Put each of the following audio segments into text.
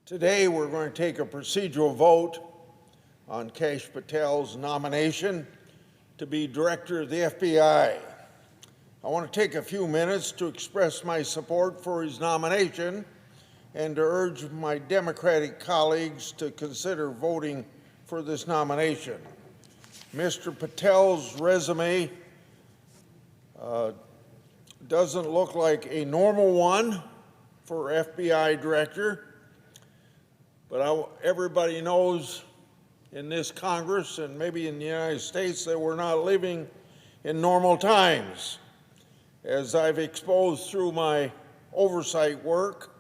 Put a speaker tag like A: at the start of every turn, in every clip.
A: Today, we're going to take a procedural vote on Kash Patel's nomination to be director of the FBI. I want to take a few minutes to express my support for his nomination and to urge my Democratic colleagues to consider voting for this nomination. Mr. Patel's resume doesn't look like a normal one for FBI director, but everybody knows in this Congress and maybe in the United States that we're not living in normal times. As I've exposed through my oversight work,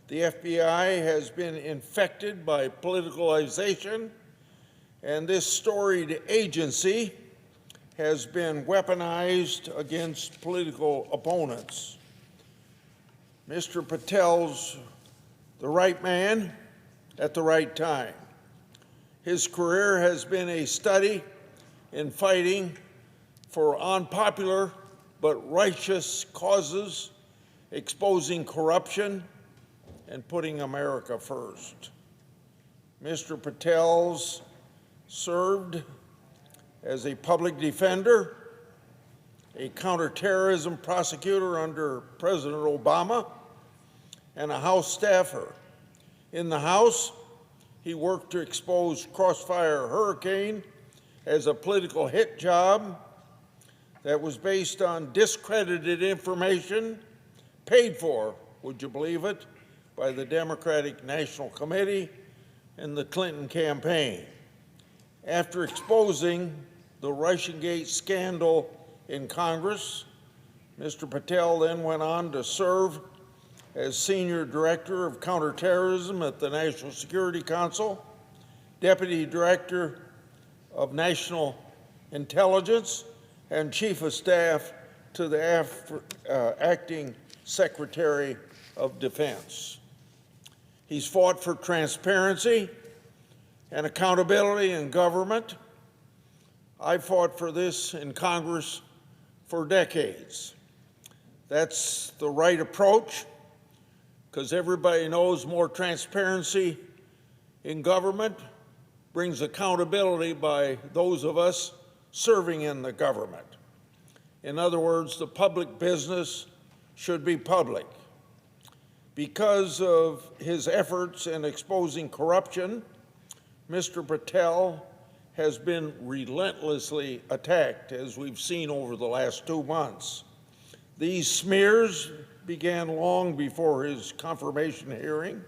A: the FBI has been infected by politicalization, and this storied agency has been weaponized against political opponents. Mr. Patel's the right man at the right time. His career has been a study in fighting for unpopular but righteous causes, exposing corruption, and putting America first. Mr. Patel's served as a public defender, a counterterrorism prosecutor under President Obama, and a House staffer. In the House, he worked to expose Crossfire Hurricane as a political hit job that was based on discredited information paid for, would you believe it, by the Democratic National Committee and the Clinton campaign. After exposing the Russiagate scandal in Congress, Mr. Patel then went on to serve as Senior Director of Counterterrorism at the National Security Council, Deputy Director of National Intelligence, and Chief of Staff to the Acting Secretary of Defense. He's fought for transparency and accountability in government. I fought for this in Congress for decades. That's the right approach, because everybody knows more transparency in government brings accountability by those of us serving in the government. In other words, the public business should be public. Because of his efforts in exposing corruption, Mr. Patel has been relentlessly attacked, as we've seen over the last 2 months. These smears began long before his confirmation hearing.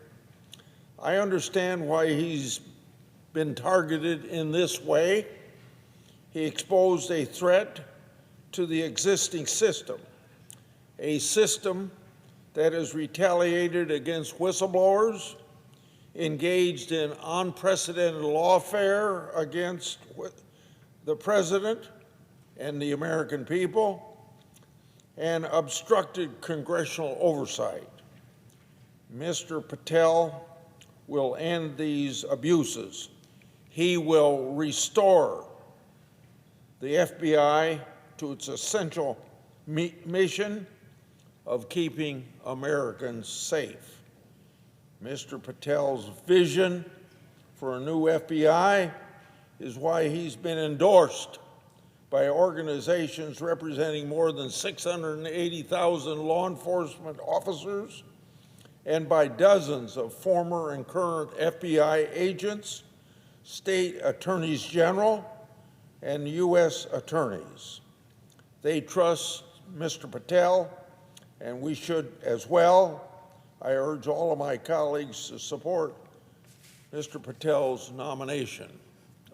A: I understand why he's been targeted in this way. He exposed a threat to the existing system, a system that has retaliated against whistleblowers, engaged in unprecedented lawfare against the president and the American people, and obstructed congressional oversight. Mr. Patel will end these abuses. He will restore the FBI to its essential mission of keeping Americans safe. Mr. Patel's vision for a new FBI is why he's been endorsed by organizations representing more than 680,000 law enforcement officers and by dozens of former and current FBI agents, state attorneys general, and U.S. attorneys. They trust Mr. Patel, and we should as well. I urge all of my colleagues to support Mr. Patel's nomination.